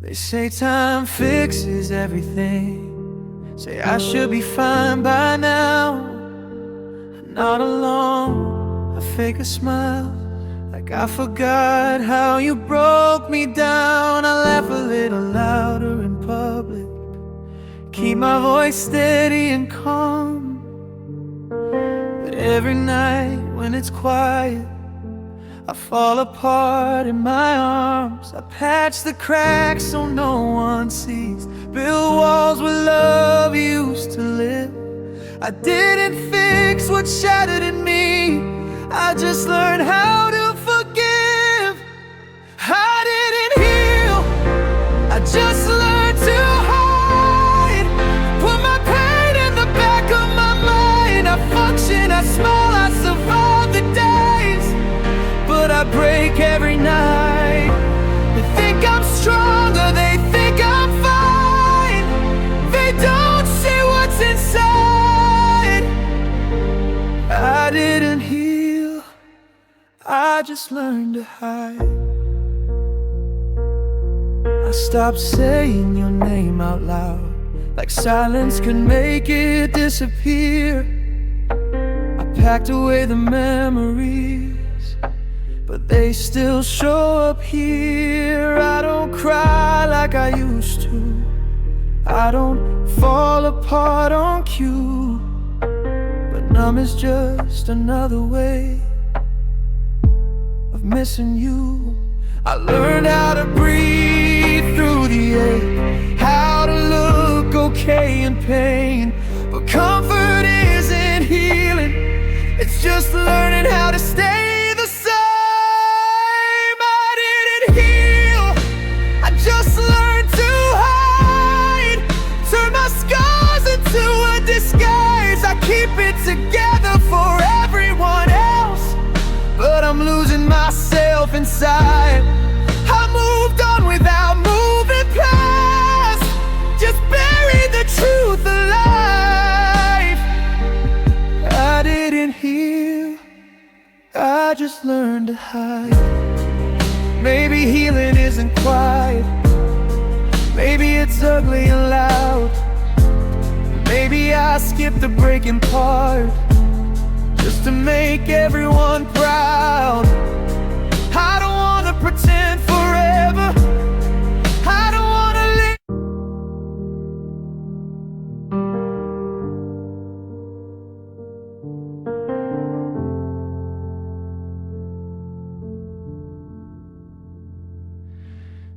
They say time fixes everything, say I should be fine by now. Not alone, I fake a smile, like I forgot how you broke me down. I laugh a little louder in public, keep my voice steady and calm. But every night when it's quiet, I fall apart in my arms. I patch the cracks so no one sees, build walls where love used to live. I didn't fix what shattered in me, I just learned how to forgive. I didn't heal, I just learned to hide. Put my pain in the back of my mind. I function, I smile, I survive the days, but I break every night. They think I'm stronger, they think I'm fine. They don't see what's inside. I didn't heal, I just learned to hide. I stopped saying your name out loud, like silence could make it disappear. I packed away the memories, but they still show up here. I don't cry like I used to, I don't fall apart on cue, but numb is just another way of missing you. I learned how to breathe through the ache, how to look okay in pain. But comfort isn't healing, it's just learning how to stay the same. I didn't heal, I just learned to hide. Turn my scars into a disguise. I keep it together for everyone else, but I'm losing myself inside. I moved on without moving past, just buried the truth alive. I didn't heal, I just learned to hide. Maybe healing isn't quiet, maybe it's ugly and loud. Maybe I skipped the breaking part, just to make everyone proud. I don't wanna pretend forever, I don't wanna live.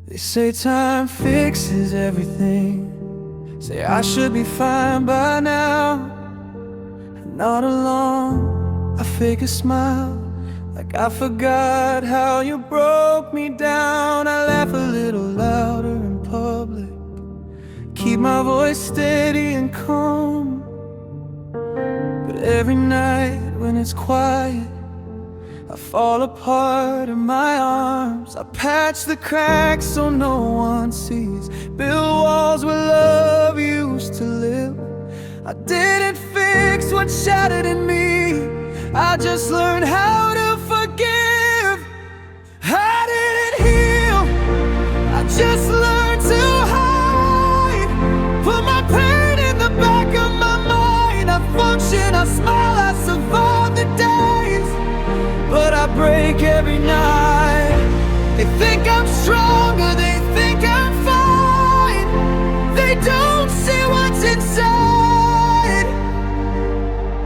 They say time fixes everything, say I should be fine by now. Not alone, I fake a smile, like I forgot how you broke me down. I laugh a little louder in public, keep my voice steady and calm. But every night when it's quiet, I fall apart in my arms. I patch the cracks so no one sees, build walls where love used to live. I didn't fix what shattered in me, I just learned how to forgive. I didn't heal, I just learned to hide. Put my pain in the back of my mind. I function, I smile, I survive the days, but I break every night. They think I'm stronger, they think I'm fine. They don't see what's inside.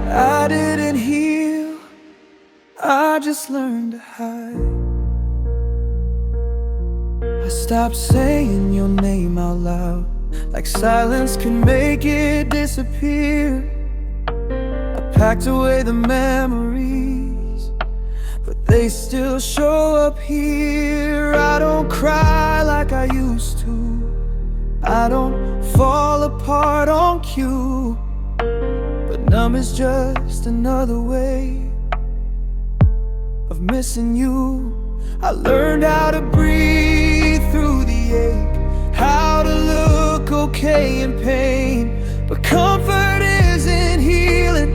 I didn't heal, I just learned to hide. I stopped saying your name out loud, like silence can make it disappear. I packed away the memories, but they still show up here. I don't cry like I used to, I don't fall apart on cue, but numb is just another way of missing you. I learned how to breathe through the ache, how to look okay in pain. But comfort isn't healing,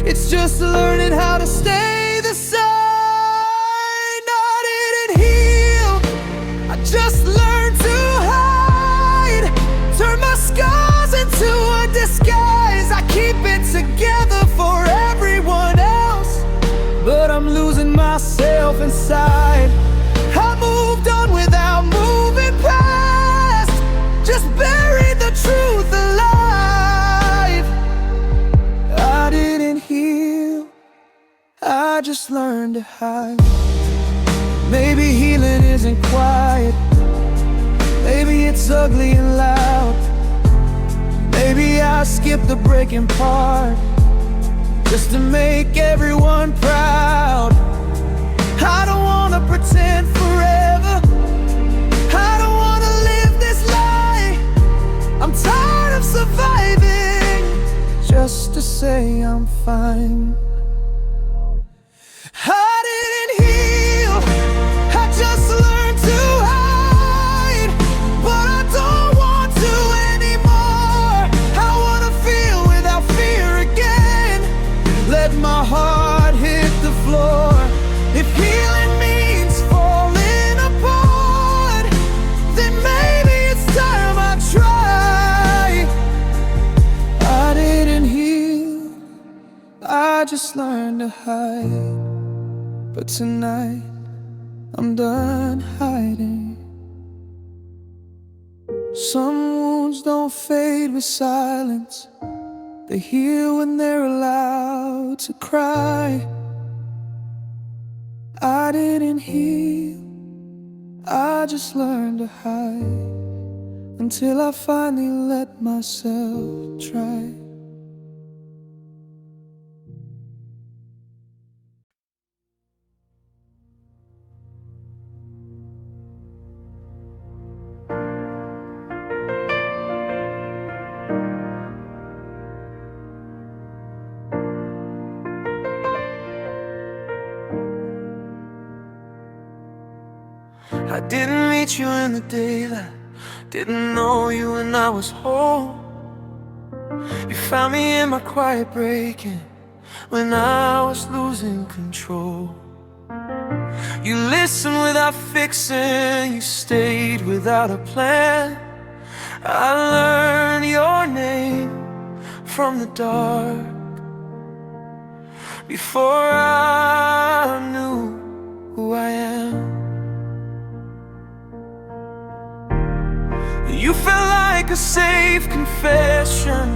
it's just learning how to stay the same. I didn't heal, I just learned to hide. inside. I moved on without moving past, just buried the truth alive. I didn't heal, I just learned to hide. Maybe healing isn't quiet, maybe it's ugly and loud. Maybe I skip the breaking part just to make everyone proud. I don't wanna pretend forever, I don't wanna live this lie. I'm tired of surviving just to say I'm fine. I didn't heal, I just learned to hide. But I don't want to anymore, I wanna feel without fear again. Let my heart hit the floor. If healing means falling apart, then maybe it's time I try. I didn't heal, I just learned to hide. But tonight, I'm done hiding. Some wounds don't fade with silence, they heal when they're allowed to cry. I didn't heal, I just learned to hide, until I finally let myself try. I didn't meet you in the daylight, didn't know you when I was home. You found me in my quiet breaking, when I was losing control. You listened without fixing, you stayed without a plan. I learned your name from the dark, before I knew who I am. You felt like a safe confession,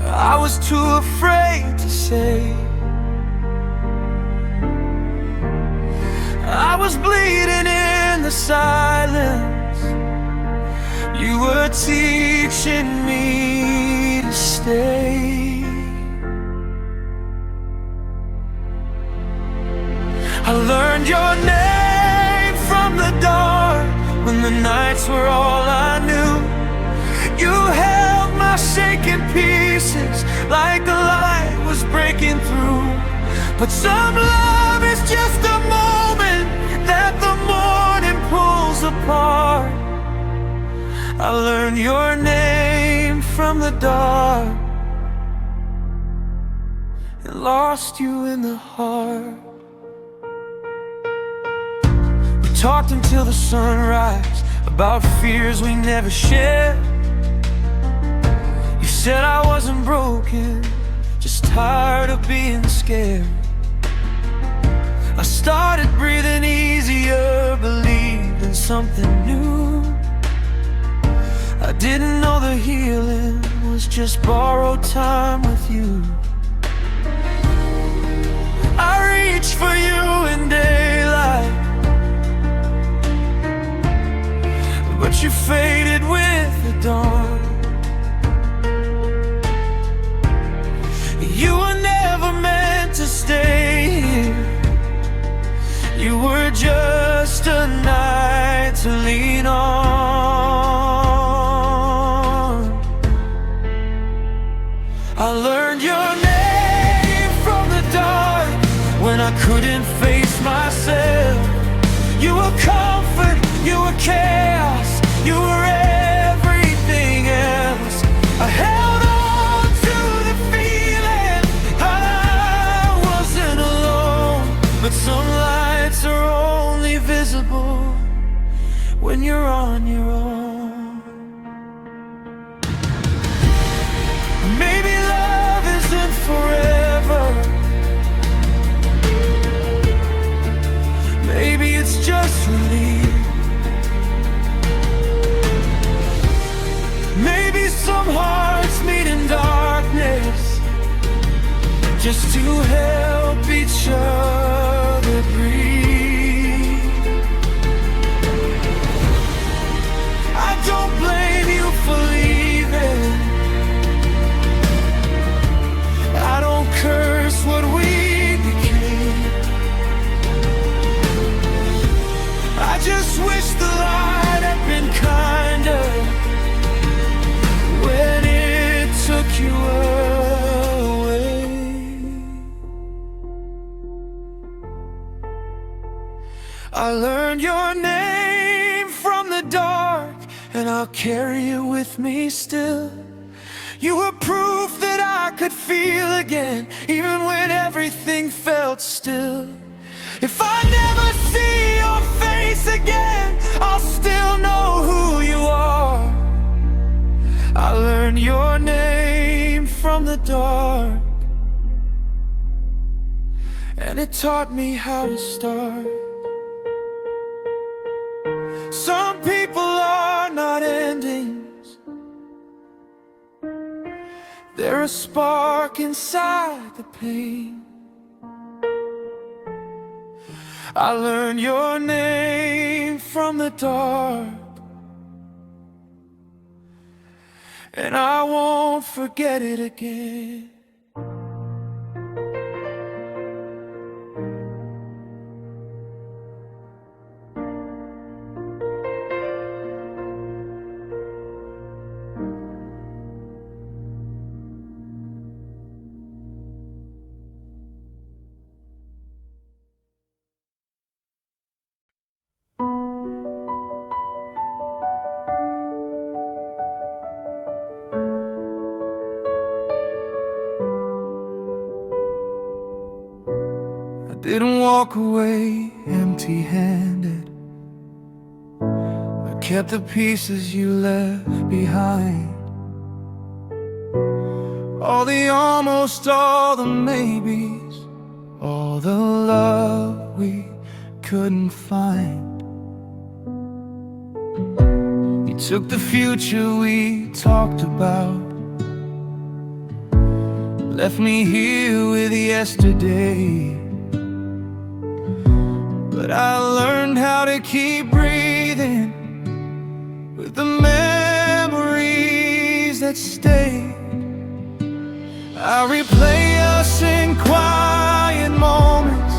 I was too afraid to say. I was bleeding in the silence, you were teaching me to stay. I learned your name from the dark, when the nights were all I knew. You held my shaking pieces like the light was breaking through. But some love is just a moment that the morning pulls apart. I learned your name from the dark and lost you in the heart. We talked until the sunrise about fears we never shared. You said I wasn't broken, just tired of being scared. I started breathing easier, believing something new. I didn't know the healing was just borrowed time with you. I reached for you in daylight, but you faded with the dawn. You were never meant to stay here, you were just a night to lean on. I learned your name from the dark, when I couldn't face myself. You were comfort, you were chaos, you were everything else. I held on to the feeling I wasn't alone. But some lights are only visible when you're on your own. Maybe love isn't forever, just to help each other breathe. I don't blame you for leaving. I don't curse what we became. I just wish the light had been kinder when it took you away. I learned your name from the dark, and I'll carry it with me still. You were proof that I could feel again, even when everything felt still. If I never see your face again, I'll still know who you are. I learned your name from the dark, and it taught me how to start. Some people are not endings, they're a spark inside the pain. I learned your name from the dark, and I won't forget it again. Didn't walk away empty-handed. I kept the pieces you left behind. All the almost, all the maybes, all the love we couldn't find. You took the future we talked about, left me here with yesterday. But I learned how to keep breathing with the memories that stay. I replay us in quiet moments,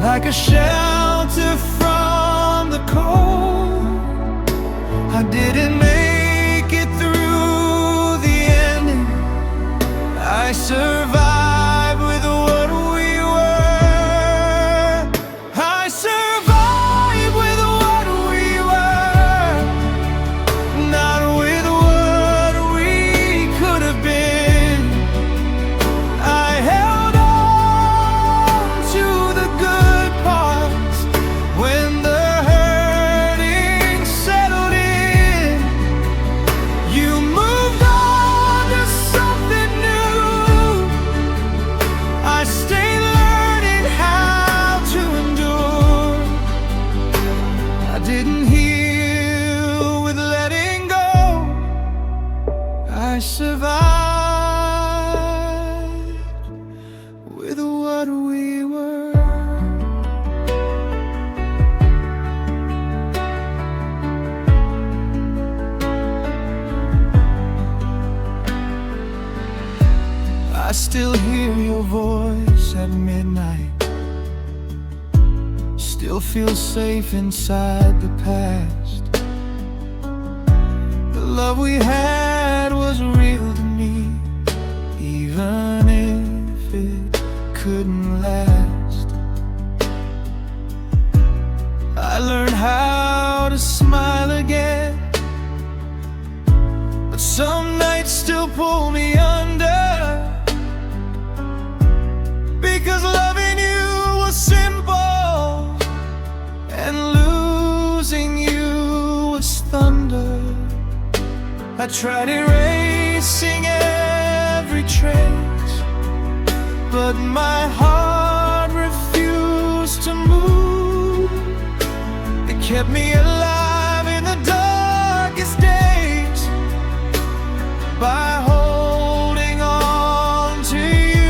like a shelter from the cold. I didn't make it through the ending. I survived with what we were. I survived with what we were, not with what we could have been. I held on to the good parts when the hurting settled in. You moved on to something new. I stayed learning how to endure. I didn't heal with letting go. I survived with what we were. I still hear your voice at midnight, still feel safe inside the past. The love we had was real to me, even if it couldn't last. I learned how to smile again, but some nights still pull me under. Because loving you was simple, and losing you was thunder. I tried erasing every trace, but my heart refused to move. It kept me alive in the darkest days by holding on to you.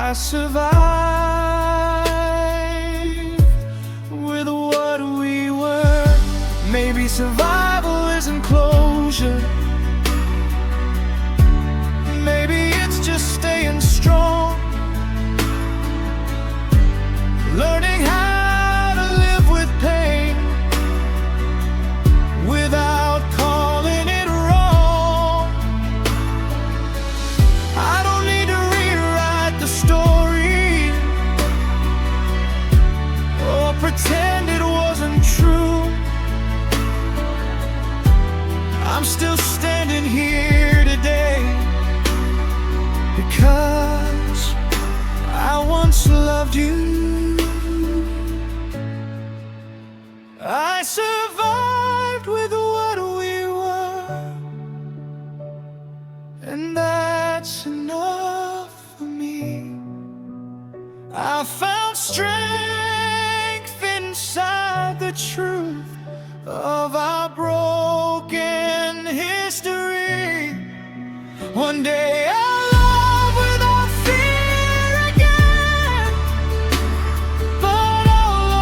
I survived with what we were. Maybe survival isn't closure. Maybe it's just staying strong, learning how to live with pain without calling it wrong. I don't need to rewrite the story or pretend it wasn't true. I'm still standing here today because I once loved you. I survived with what we were, and that's enough for me. I found strength inside the truth of our broken history. One day I'll love without fear again, but I'll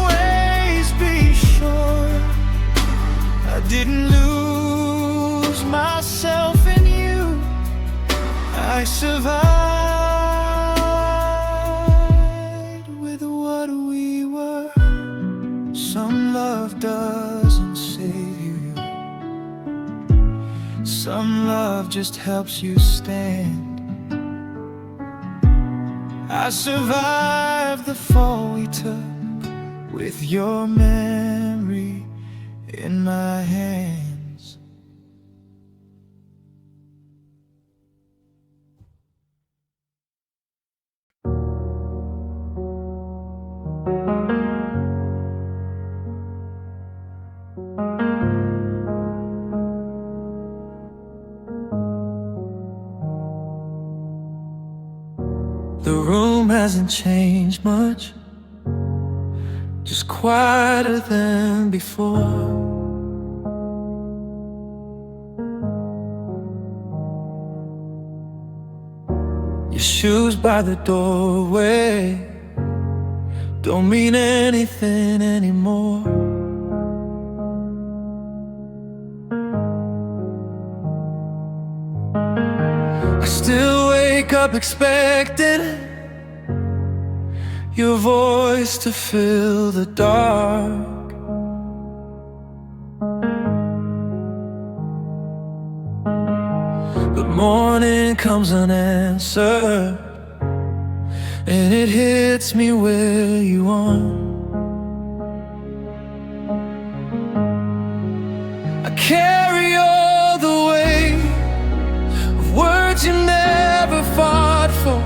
always be sure I didn't lose myself in you. I survived with what we were. Some love doesn't save you. Some love just helps you stand. I survived the fall we took with your memory in my hands. The room hasn't changed much, just quieter than before. Your shoes by the doorway don't mean anything anymore. I still wake up expecting your voice to fill the dark. But morning comes unanswered, and it hits me where you are. I carry all the weight of words you never fought for.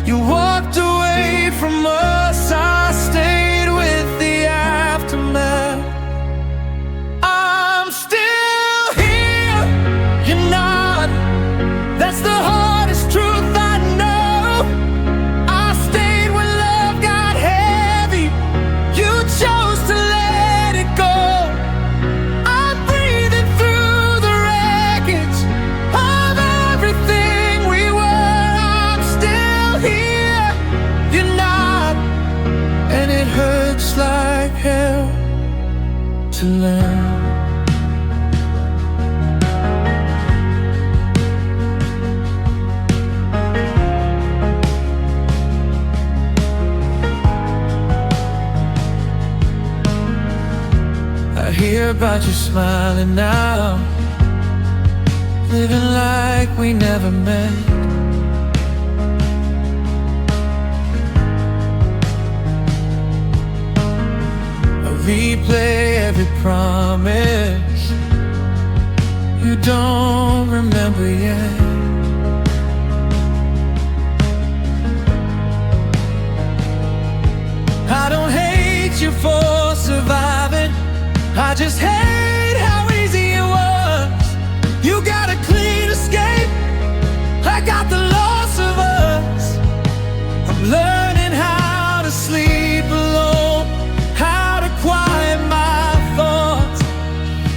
You walked away from us, I stayed with the aftermath. I'm still here, you're not. That's the hardest truth I know. I stayed when love got heavy. You chose to let it go. I'm breathing through the wreckage of everything we were. I'm still here, you're not. And it hurts like hell to learn. I hear about you smiling now, living like we never met. I replay every promise you don't remember yet. I don't hate you for surviving, I just hate how easy it was. You got a clean escape, I got the loss of us. I'm learning how to sleep alone, how to quiet my thoughts.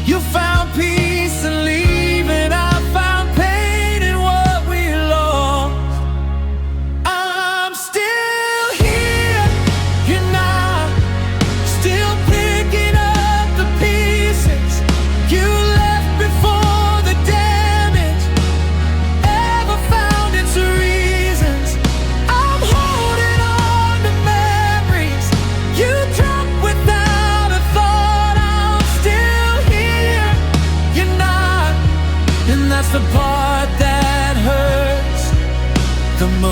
You found peace in leaving, I found pain in what we lost.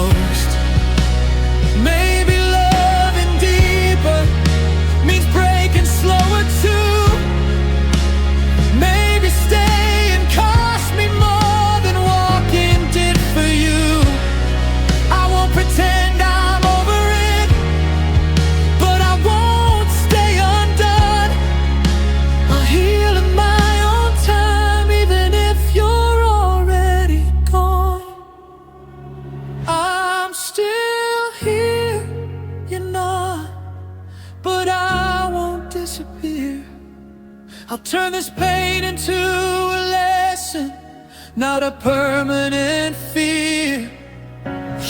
most. Maybe loving deeper means breaking slower too. Maybe staying cost me more than walking did for you. I won't pretend I'm over it, but I won't stay undone. I'll heal in my own time, even if you're already gone. I'm still here, you're not, but I won't disappear. I'll turn this pain into a lesson, not a permanent fear.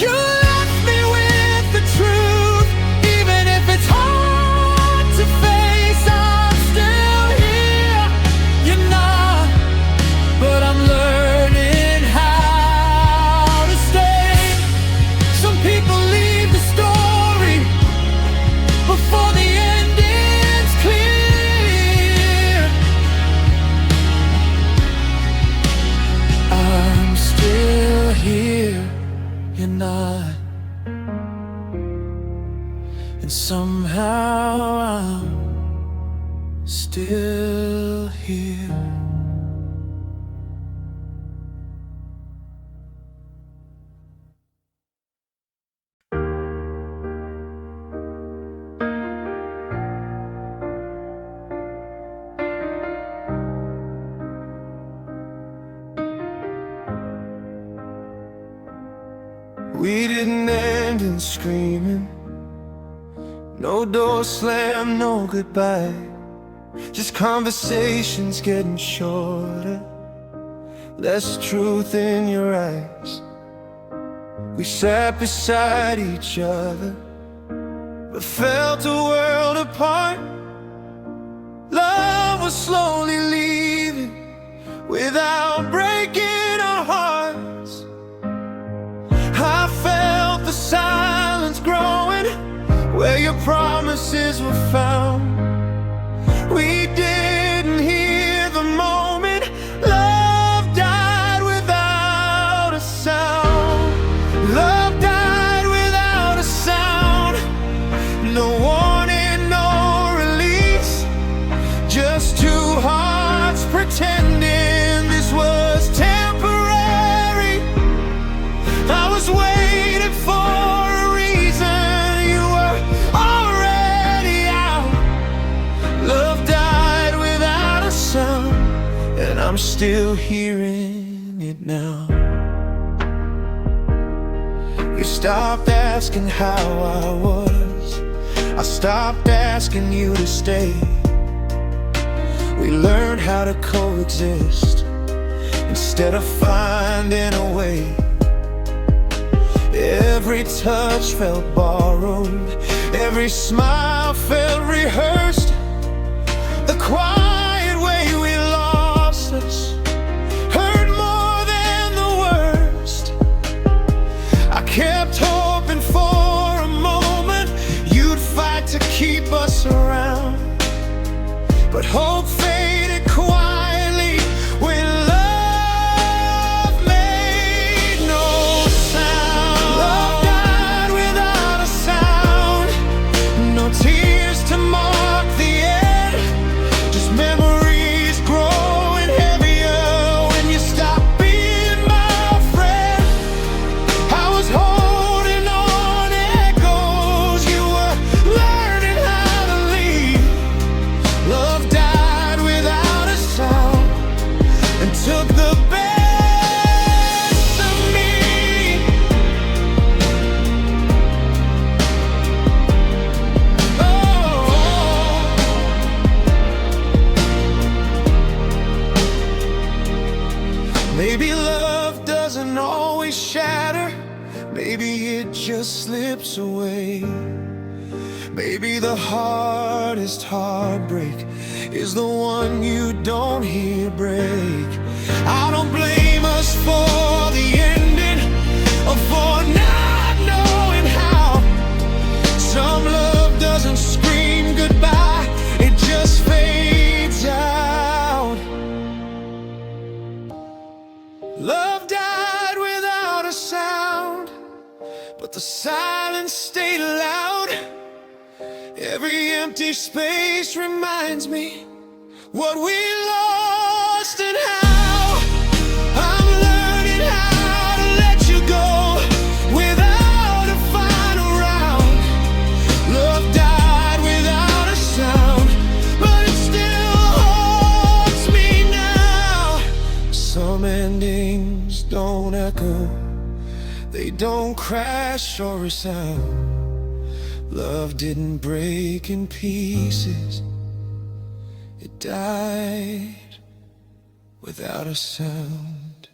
You left me with the truth, even if it's hard to face. I'm still here, you're not, but I'm learning how to stay. Some people leave the story before the ending's clear. I'm still here, you're not, and somehow I'm still here. We didn't end in screaming, no door slam, no goodbye. Just conversations getting shorter, less truth in your eyes. We sat beside each other, but felt a world apart. Love was slowly leaving without breaking our hearts. I felt the silence growing where your promises were found. We didn't hear the moment love died without a sound. Love died without a sound. No warning, no release, just two hearts pretending this was temporary. I was waiting for a reason, you were already out. Love died without a sound, and I'm still hearing it now. You stopped asking how I was, I stopped asking you to stay. We learned how to coexist instead of finding a way. Every touch felt borrowed, every smile felt rehearsed. The quiet way we lost us hurt more than the worst. I kept hoping for a moment you'd fight to keep us around, but hope faded quietly when love made no sound. Love died without a sound, no tears to mark the end, just memories growing heavier when you stopped being my friend. I was holding on echoes, you were learning how to leave. Love died without a sound and took the best of me. Oh, maybe love doesn't always shatter, maybe it just slips away. Maybe the hardest heartbreak is the one you don't hear break. I don't blame us for the ending or for not knowing how. Some love doesn't scream goodbye, it just fades out. Love died without a sound, but the silence stayed loud. Every empty space reminds me what we lost and how I'm learning how to let you go without a final round. Love died without a sound, but it still haunts me now. Some endings don't echo, they don't crash or resound. Love didn't break in pieces, it died without a sound.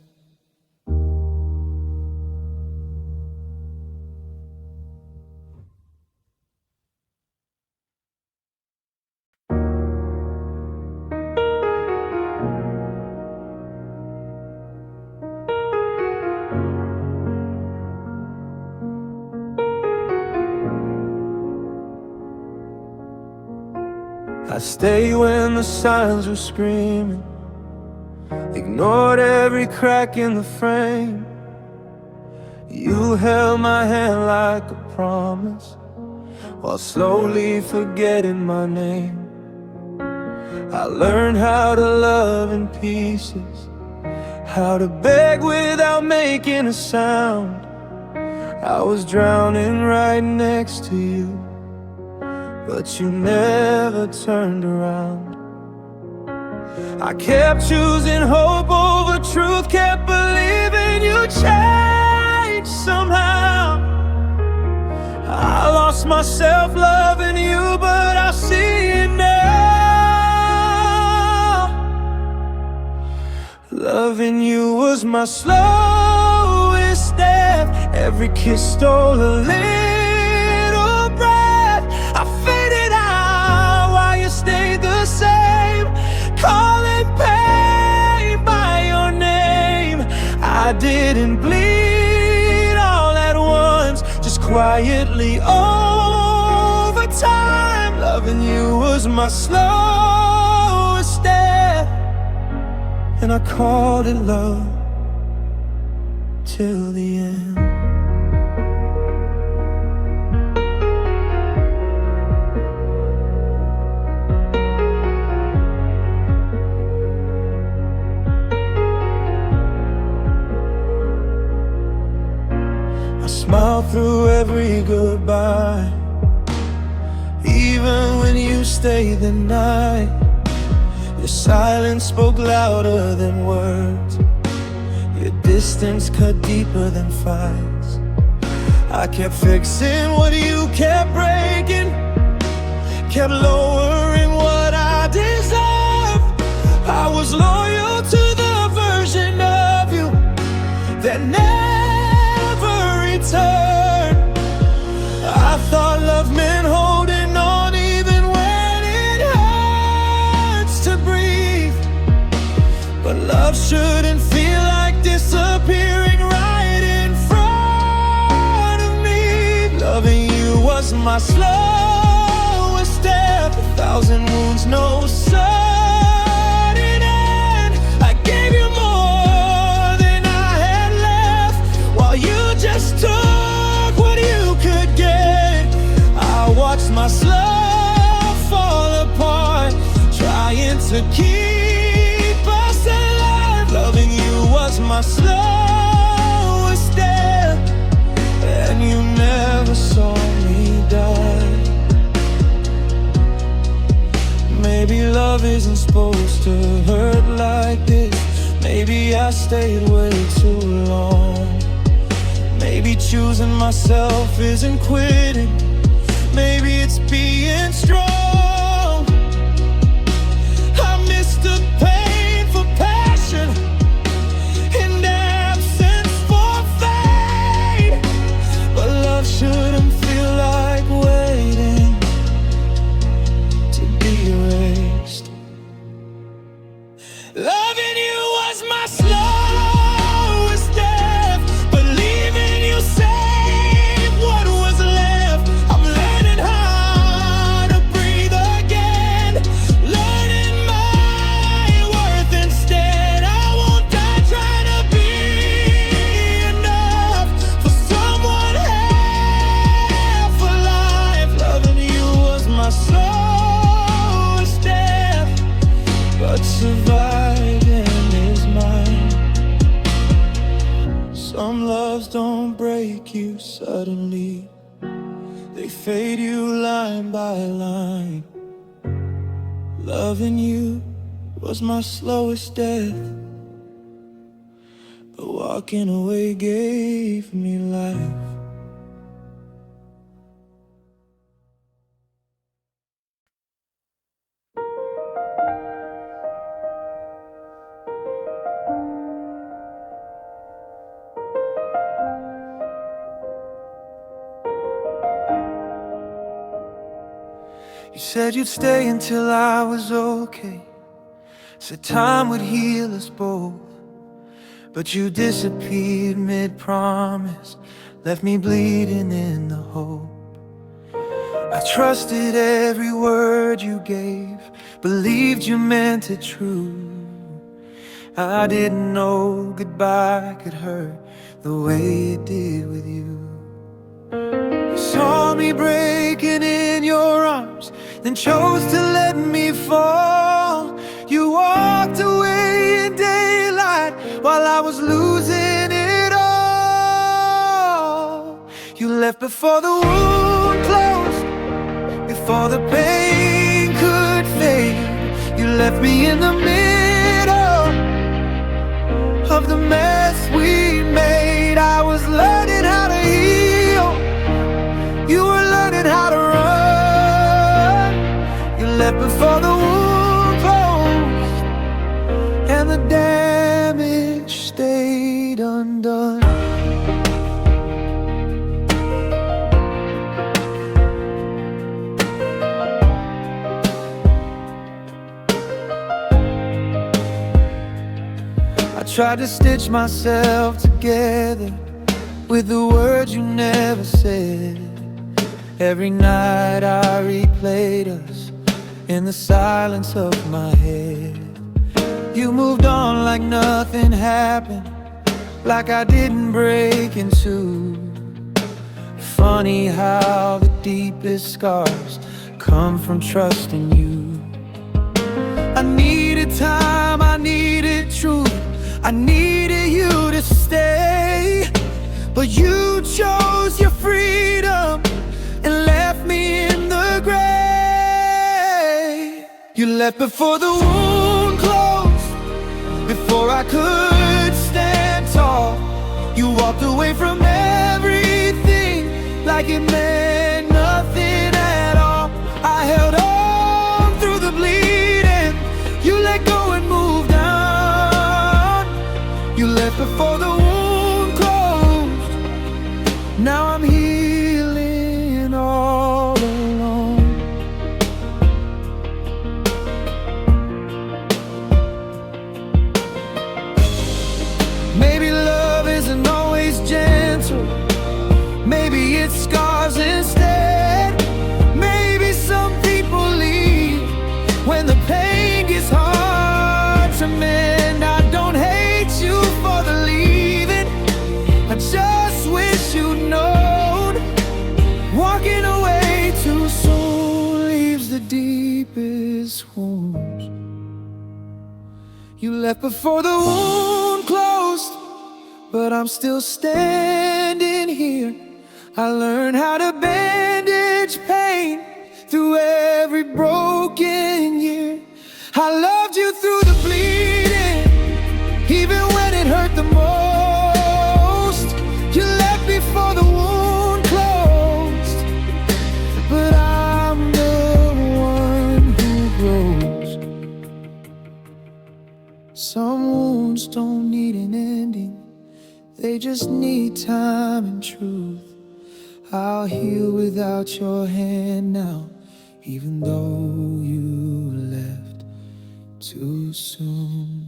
I stayed when the signs were screaming, ignored every crack in the frame. You held my hand like a promise, while slowly forgetting my name. I learned how to love in pieces, how to beg without making a sound. I was drowning right next to you, but you never turned around. I kept choosing hope over truth, kept believing you'd change somehow. I lost myself loving you, but I see it now. Loving you was my slowest death. Every kiss stole a little breath. I faded out while you stayed the same, calling pain by your name. I didn't bleed all at once, just quietly over time. Loving you was my slowest death, and I called it love till the end. Smile through every goodbye, even when you stayed the night. Your silence spoke louder than words, your distance cut deeper than fights. I kept fixing what you kept breaking, kept lowering what I deserved. I was loyal to the version of you that never returned. I thought love meant holding on even when it hurts to breathe, but love shouldn't feel like disappearing right in front of me. Loving you was my slowest death, 1,000 wounds, no sudden end. I gave you more than I had left, while you just took what you could get. I watched myself fall apart, trying to keep us alive. Loving you was my slowest death, and you never saw me die. Maybe love isn't supposed to hurt like this. Maybe I stayed way too long. Maybe choosing myself isn't quitting. Maybe it's being strong. I mistook pain for passion and absence for fate, but love shouldn't feel like waiting to be erased. Loving you was my slowest death, believing you saved what was left. I'm learning how to breathe slowly, they fade you line by line. Loving you was my slowest death, but walking away gave me life. You said you'd stay until I was okay, said time would heal us both, but you disappeared mid-promise, left me bleeding in the hope. I trusted every word you gave, believed you meant it true. I didn't know goodbye could hurt the way it did with you. You saw me breaking in your arms, then chose to let me fall. You walked away in daylight while I was losing it all. You left before the wound closed, before the pain could fade. You left me in the middle of the mess we made. I was learning how to heal, you were learning how to run. You left before the wound closed, and the damage stayed undone. I tried to stitch myself together with the words you never said. Every night I replayed us in the silence of my head. You moved on like nothing happened, like I didn't break in two. Funny how the deepest scars come from trusting you. I needed time, I needed truth, I needed you to stay, but you chose your freedom and left me in the grave. You left before the wound closed, before I could stand tall. You walked away from everything like it meant nothing at all. I held on through the bleeding, you let go and moved on. You left before the wound closed, now I'm healing all alone. Maybe love isn't always gentle, maybe it's scars instead. Maybe some people leave when the pain gets hard to mend. I don't hate you for the leaving, I just wish you'd known. Walking away too soon leaves the deepest wounds. You left before the wound closed, but I'm still standing here. I learned how to bandage pain through every broken year. I loved you through the bleeding, even when it hurt the most. You left before the wound closed, but I'm the one who grows. Some wounds don't need an ending, they just need time and truth. I'll heal without your hand now, even though you left too soon.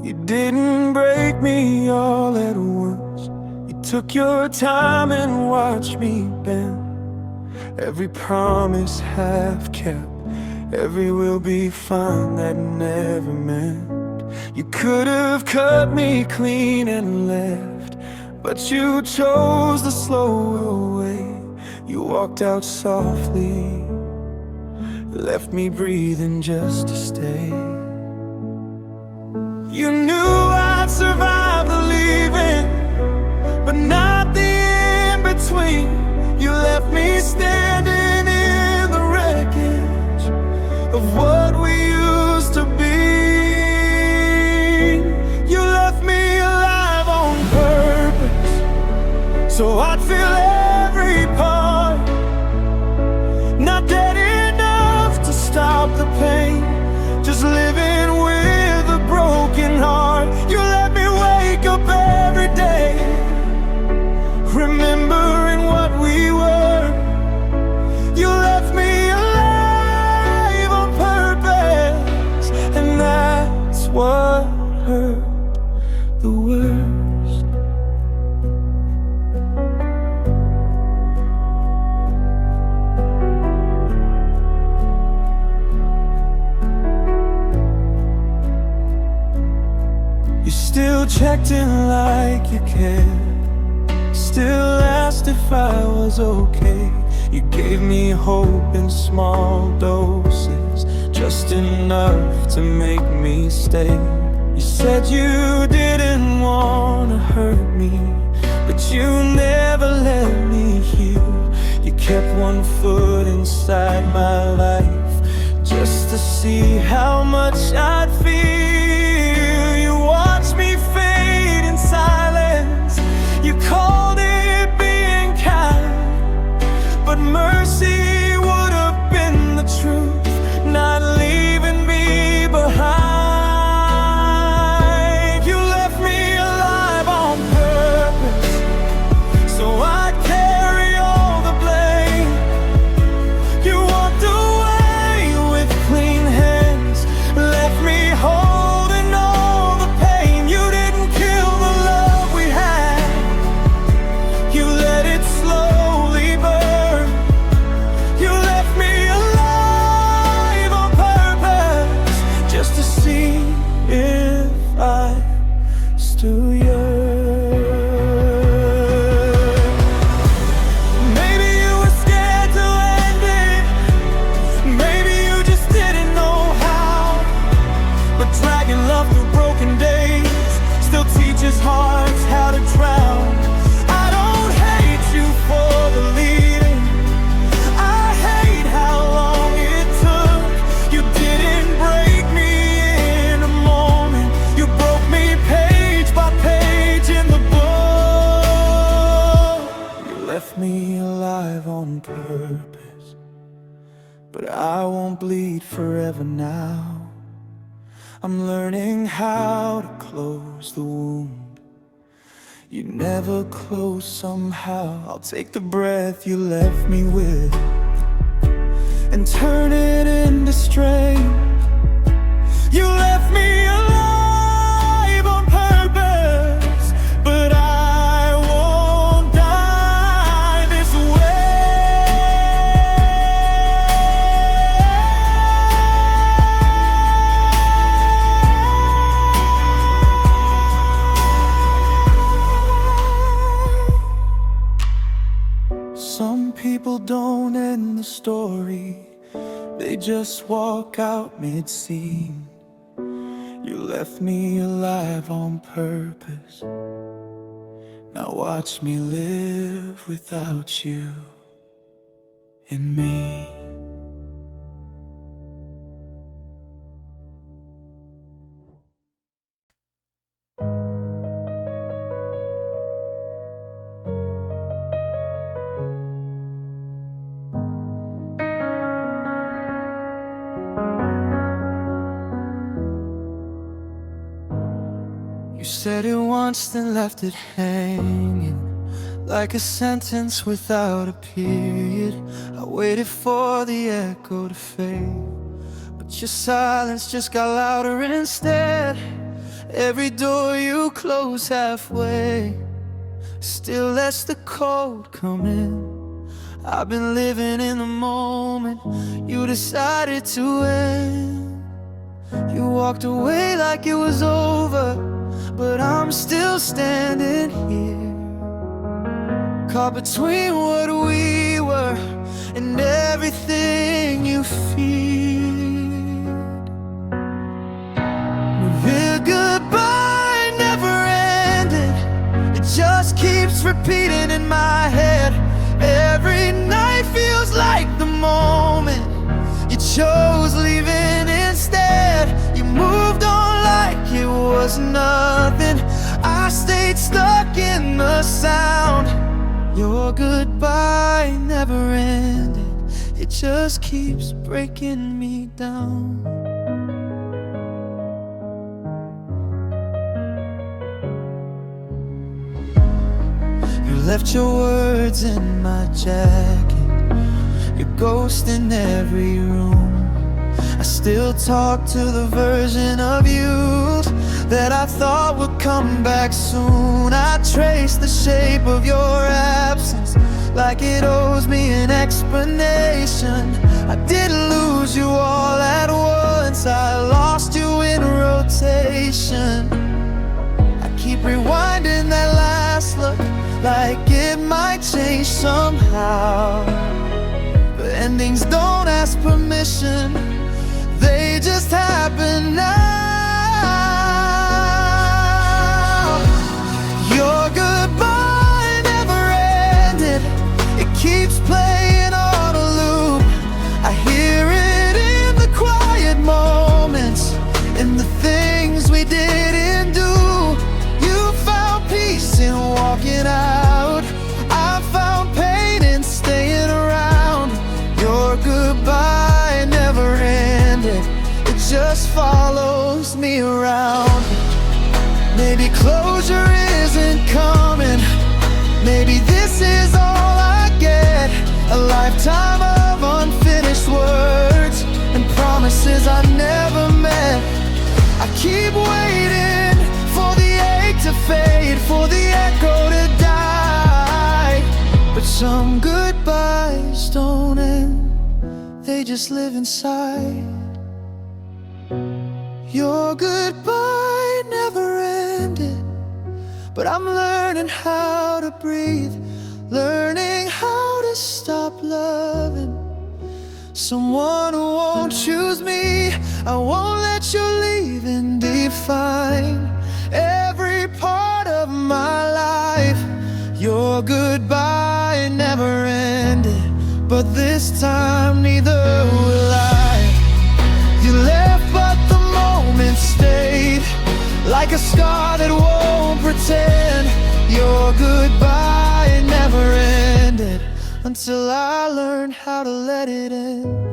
You didn't break me all at once, you took your time and watched me bend. Every promise half kept, every will be fine that never meant. You could have cut me clean and left, but you chose the slower way. You walked out softly, left me breathing just to stay. You knew I'd survive the leaving, but not the in-between. You left me standing in the wreckage of what we used to be. You left me alive on purpose, so I'd feel every part. Not dead enough to stop the pain, just living with a broken heart. You let me wake up every day, remembering what we were. You left me alive on purpose, and that's what hurt the worst. You still checked in like you cared, still asked if I was okay. You gave me hope in small doses, just enough to make me stay. You said you didn't want to hurt me, but you never let me heal. You kept one foot inside my life, just to see how much I'd feel. You watched me fade in silence, you called it being kind, but mercy would have been the truth, not leaving me behind. You left me alive on purpose, so I'd carry all the blame. You walked away with clean hands, left me holding all the pain. You didn't kill the love we had, you let it slowly burn. You left me alive on purpose, just to see if I still yearn. Maybe you were scared to end it, maybe you just didn't know how, but dragging love through broken days still teaches hearts how to drown. I don't hate you for the leading, I hate how long it took. You didn't break me in a moment, you broke me page by page in the book. You left me alive on purpose, but I won't bleed forever now. I'm learning how to close the wound you never closed somehow. I'll take the breath you left me with and turn it into strength. You left me alive on purpose, but I won't die this way. Some people don't end the story, they just walk out mid-scene. You left me alive on purpose, now watch me live without you in me. You said it once, then left it hanging, like a sentence without a period. I waited for the echo to fade, but your silence just got louder instead. Every door you close halfway still lets the cold come in. I've been living in the moment you decided to end. You walked away like it was over, but I'm still standing here, caught between what we were and everything you feared. The goodbye never ended, it just keeps repeating in my head. Every night feels like the moment you chose leaving instead. You moved on like it was nothing, I stayed stuck in the sound. Your goodbye never ended, it just keeps breaking me down. You left your words in my jacket, your ghost in every room. I still talk to the version of you that I thought would come back soon. I trace the shape of your absence like it owes me an explanation. I didn't lose you all at once, I lost you in rotation. I keep rewinding that last look like it might change somehow. But endings don't ask permission, they just happen now. Your goodbye never ended, it keeps playing on a loop. I hear it in the quiet moments, in the things we didn't do. You found peace in walking out, I found pain in staying around. Your goodbye never ended, it just follows me around. Maybe closure isn't coming, maybe this is all I get. A lifetime of unfinished words and promises I never met. I keep waiting for the ache to fade, for the echo to die. But some goodbyes don't end, they just live inside. Your goodbye never ended, but I'm learning how to breathe, learning how to stop loving someone who won't choose me. I won't let your leaving define every part of my life. Your goodbye never ended, but this time neither will I. You left but the moment stayed, like a scar that won't pretend. Your goodbye never ended, until I learned how to let it end.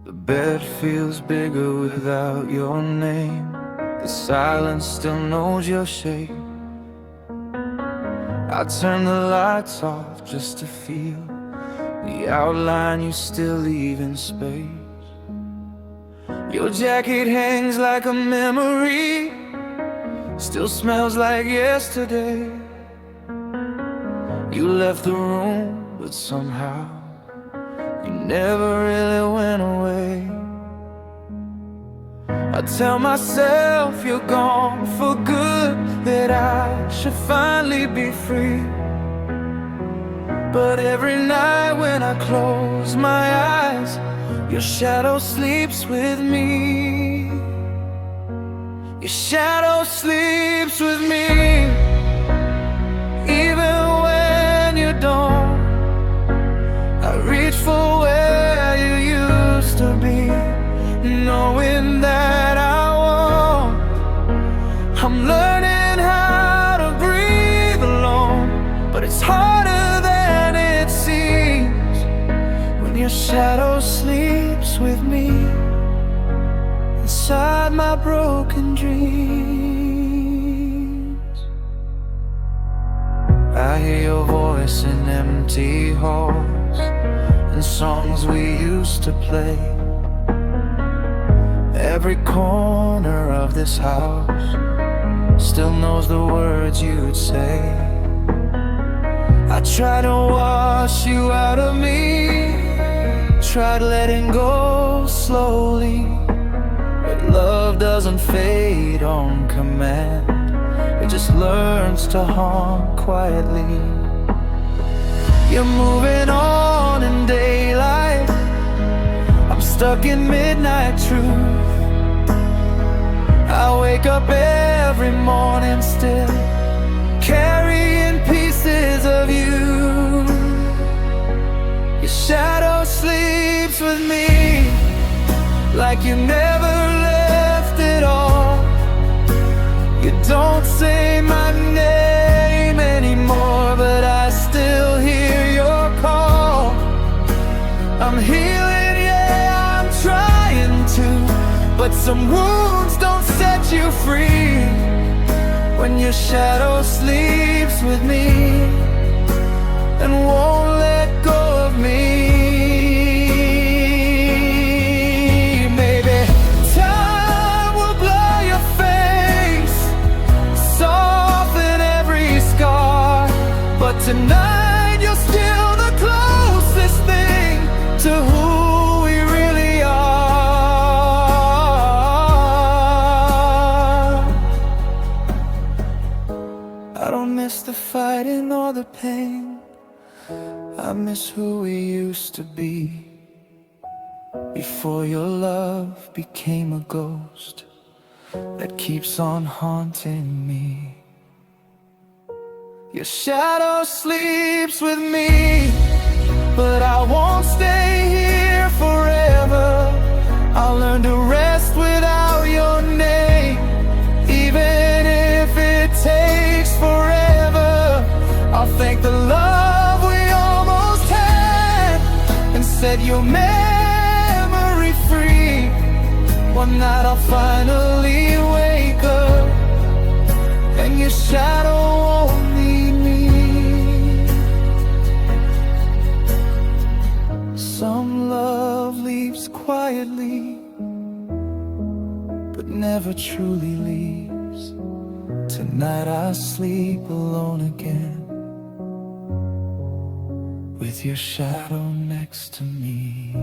The bed feels bigger without your name, the silence still knows your shape. I turn the lights off just to feel the outline you still leave in space. Your jacket hangs like a memory, still smells like yesterday. You left the room, but somehow you never really went away. I tell myself you're gone for good, that I should finally be free. But every night when I close my eyes, your shadow sleeps with me. Your shadow sleeps with me, even when you don't. I reach for where you used to be, knowing that I won't. I'm learning how to breathe alone, but it's harder than it seems when your shadow inside my broken dreams. I hear your voice in empty halls and songs we used to play. Every corner of this house still knows the words you'd say. I tried to wash you out of me, tried letting go slowly, but love doesn't fade on command. It just learns to haunt quietly. You're moving on in daylight, I'm stuck in midnight truth. I wake up every morning still, carrying pieces of you. Your shadow sleeps with me, like you never left at all. You don't say my name anymore, but I still hear your call. I'm healing, yeah, I'm trying to, but some wounds don't set you free. When your shadow sleeps with me and won't let go of me. Maybe time will blur your face, soften every scar, but tonight you're still the closest thing to who we really are. I don't miss the fighting or the pain, I miss who we used to be, before your love became a ghost that keeps on haunting me. Your shadow sleeps with me, but I won't stay here forever. I'll learn to rest without your name, even if it takes forever. I'll thank the love we almost had and set your memory free. One night I'll finally wake up and your shadow won't need me. Some love leaves quietly, but never truly leaves. Tonight I sleep alone again, with your shadow next to me.